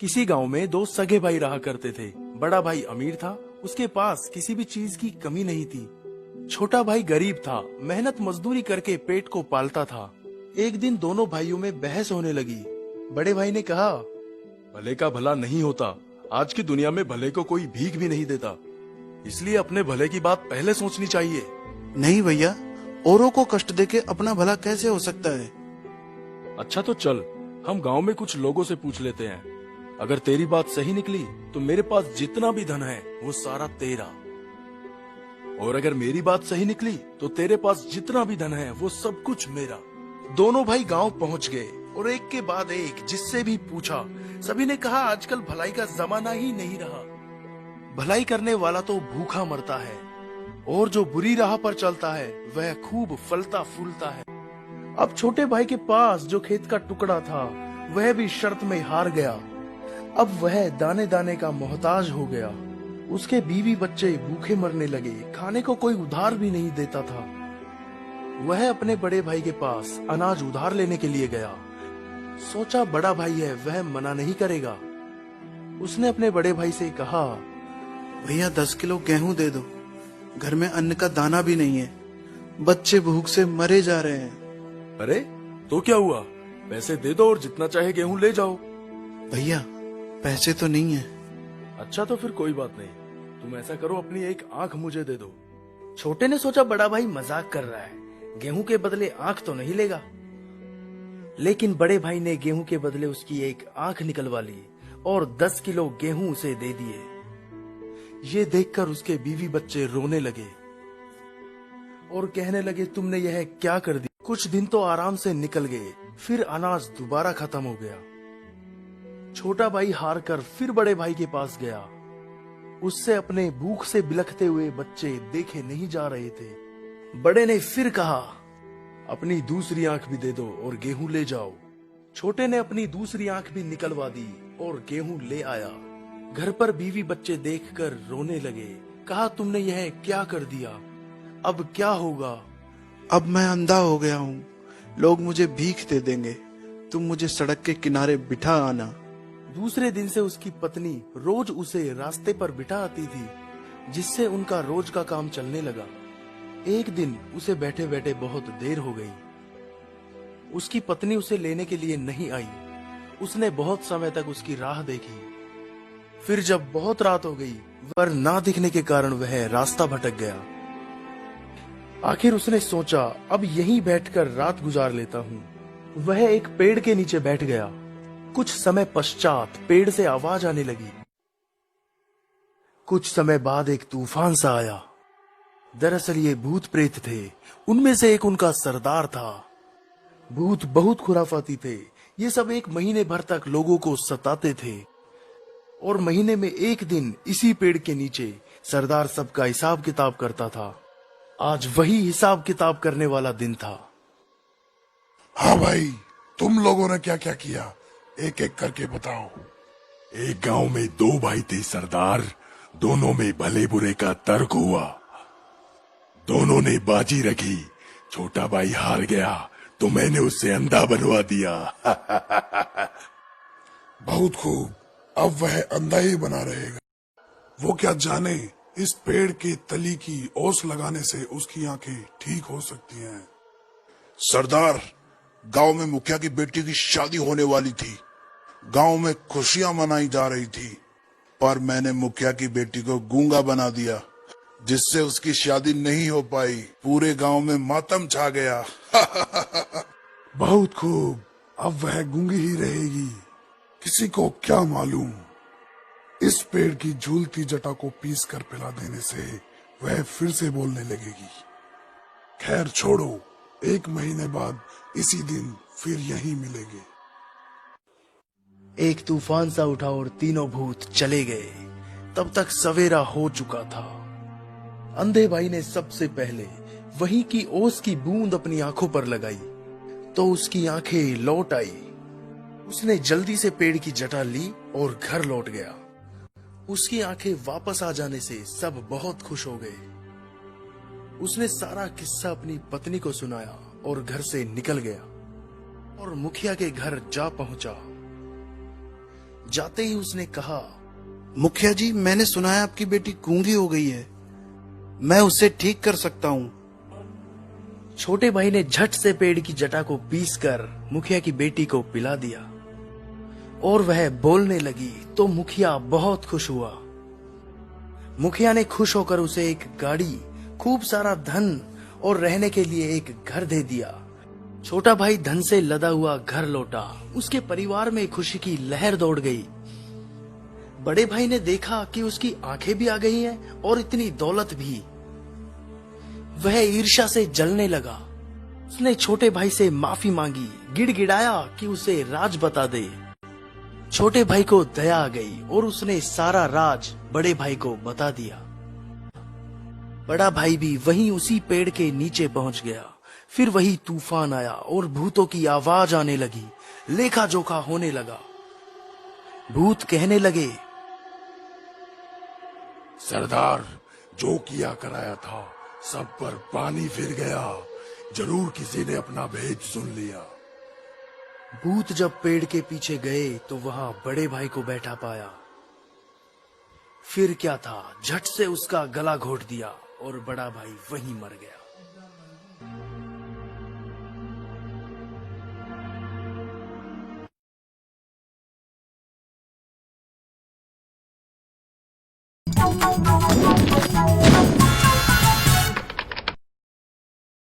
किसी गांव में दो सगे भाई रहा करते थे। बड़ा भाई अमीर था, उसके पास किसी भी चीज की कमी नहीं थी। छोटा भाई गरीब था, मेहनत मजदूरी करके पेट को पालता था। एक दिन दोनों भाइयों में बहस होने लगी। बड़े भाई ने कहा, भले का भला नहीं होता। आज की दुनिया में भले को कोई भीख भी नहीं देता, इसलिए अपने भले की बात पहले सोचनी चाहिए। नहीं भैया, औरों को कष्ट देके अपना भला कैसे हो सकता है। अच्छा तो चल, हम गांव में कुछ लोगों से पूछ लेते हैं। अगर तेरी बात सही निकली तो मेरे पास जितना भी धन है वो सारा तेरा, और अगर मेरी बात सही निकली तो तेरे पास जितना भी धन है वो सब कुछ मेरा। दोनों भाई गांव पहुंच गए और एक के बाद एक जिससे भी पूछा, सभी ने कहा आजकल भलाई का जमाना ही नहीं रहा। भलाई करने वाला तो भूखा मरता है, और जो बुरी राह पर चलता है वह खूब फलता फूलता है। अब छोटे भाई के पास जो खेत का टुकड़ा था वह भी शर्त में हार गया। अब वह दाने दाने का मोहताज हो गया। उसके बीवी बच्चे भूखे मरने लगे, खाने को कोई उधार भी नहीं देता था। वह अपने बड़े भाई के पास अनाज उधार लेने के लिए गया। सोचा बड़ा भाई है, वह मना नहीं करेगा। उसने अपने बड़े भाई से कहा, भैया 10 किलो गेहूं दे दो, घर में अन्न का दाना भी नहीं है, बच्चे भूख से मरे जा रहे हैं। अरे तो क्या हुआ, पैसे दे दो और जितना चाहे गेहूं ले जाओ। भैया पैसे तो नहीं है। अच्छा तो फिर कोई बात नहीं, तुम ऐसा करो, अपनी एक आंख मुझे दे दो। छोटे ने सोचा बड़ा भाई मजाक कर रहा है, गेहूं के बदले आंख तो नहीं लेगा। लेकिन बड़े भाई ने गेहूं के बदले उसकी एक आंख निकलवा ली और 10 किलो गेहूं उसे दे दिए। ये देखकर उसके बीवी बच्चे रोने लगे और कहने लगे, तुमने यह क्या कर दिया। कुछ दिन तो आराम से निकल गए, फिर अनाज दोबारा खत्म हो गया। छोटा भाई हार कर फिर बड़े भाई के पास गया। उससे अपने भूख से बिलखते हुए बच्चे देखे नहीं जा रहे थे। बड़े ने फिर कहा, अपनी दूसरी आंख भी दे दो और गेहूं ले जाओ। छोटे ने अपनी दूसरी आंख भी निकलवा दी और गेहूं ले आया। घर पर बीवी बच्चे देखकर रोने लगे। कहा, तुमने यह क्या कर दिया, अब क्या होगा। अब मैं अंधा हो गया हूँ, लोग मुझे भीख दे देंगे, तुम मुझे सड़क के किनारे बिठा आना। दूसरे दिन से उसकी पत्नी रोज उसे रास्ते पर बिठा आती थी, जिससे उनका रोज का काम चलने लगा। एक दिन उसे बैठे बैठे बहुत देर हो गई। उसकी पत्नी उसे लेने के लिए नहीं आई। उसने बहुत समय तक उसकी राह देखी। फिर जब बहुत रात हो गई, वर ना दिखने के कारण वह रास्ता भटक गया। आखिर उसने सोचा, अब यहीं बैठकर रात गुजार लेता हूँ। वह एक पेड़ के नीचे बैठ गया। कुछ समय पश्चात पेड़ से आवाज आने लगी। कुछ समय बाद एक तूफान सा आया। दरअसल ये भूत प्रेत थे। उनमें से एक उनका सरदार था। भूत बहुत खुराफाती थे। ये सब 1 महीने भर तक लोगों को सताते थे, और महीने में एक दिन इसी पेड़ के नीचे सरदार सबका हिसाब किताब करता था। आज वही हिसाब किताब करने वाला दिन था। हाँ भाई, तुम लोगों ने क्या क्या किया, एक एक करके बताओ। एक गांव में 2 भाई थे सरदार। दोनों में भले बुरे का तर्क हुआ। दोनों ने बाजी रखी। छोटा भाई हार गया तो मैंने उसे अंधा बनवा दिया। बहुत खूब, अब वह अंधा ही बना रहेगा। वो क्या जाने, इस पेड़ की तली की ओस लगाने से उसकी आंखें ठीक हो सकती हैं। सरदार, गांव में मुखिया की बेटी की शादी होने वाली थी। गांव में खुशियां मनाई जा रही थी, पर मैंने मुखिया की बेटी को गूंगा बना दिया, जिससे उसकी शादी नहीं हो पाई। पूरे गांव में मातम छा गया। बहुत खूब, अब वह गूंगी ही रहेगी। किसी को क्या मालूम, इस पेड़ की झूलती जटा को पीस कर पिला देने से वह फिर से बोलने लगेगी। खैर छोड़ो, 1 महीने बाद इसी दिन फिर यहीं मिलेंगे। एक तूफान सा उठा और तीनों भूत चले गए। तब तक सवेरा हो चुका था। अंधे भाई ने सबसे पहले वहीं की ओस की बूंद अपनी आंखों पर लगाई तो उसकी आंखें लौट आई। उसने जल्दी से पेड़ की जटा ली और घर लौट गया। उसकी आंखें वापस आ जाने से सब बहुत खुश हो गए। उसने सारा किस्सा अपनी पत्नी को सुनाया और घर से निकल गया और मुखिया के घर जा पहुंचा। जाते ही उसने कहा, मुखिया जी, मैंने सुना है आपकी बेटी गूंगी हो गई है। मैं उसे ठीक कर सकता हूँ। छोटे भाई ने झट से पेड़ की जटा को पीसकर मुखिया की बेटी को पिला दिया और वह बोलने लगी तो मुखिया बहुत खुश हुआ। मुखिया ने खुश होकर उसे एक गाड़ी, खूब सारा धन और रहने के लिए एक घर दे दिया। छोटा भाई धन से लदा हुआ घर लौटा। उसके परिवार में खुशी की लहर दौड़ गई। बड़े भाई ने देखा कि उसकी आंखें भी आ गई हैं और इतनी दौलत भी। वह ईर्ष्या से जलने लगा। उसने छोटे भाई से माफी मांगी, गिड़गिड़ाया कि उसे राज बता दे। छोटे भाई को दया आ गई और उसने सारा राज बड़े भाई को बता दिया। बड़ा भाई भी वहीं उसी पेड़ के नीचे पहुंच गया। फिर वही तूफान आया और भूतों की आवाज आने लगी। लेखा जोखा होने लगा। भूत कहने लगे, सरदार, जो किया कराया था सब पर पानी फिर गया। जरूर किसी ने अपना भेद सुन लिया। भूत जब पेड़ के पीछे गए तो वहां बड़े भाई को बैठा पाया। फिर क्या था, झट से उसका गला घोट दिया और बड़ा भाई वहीं मर गया।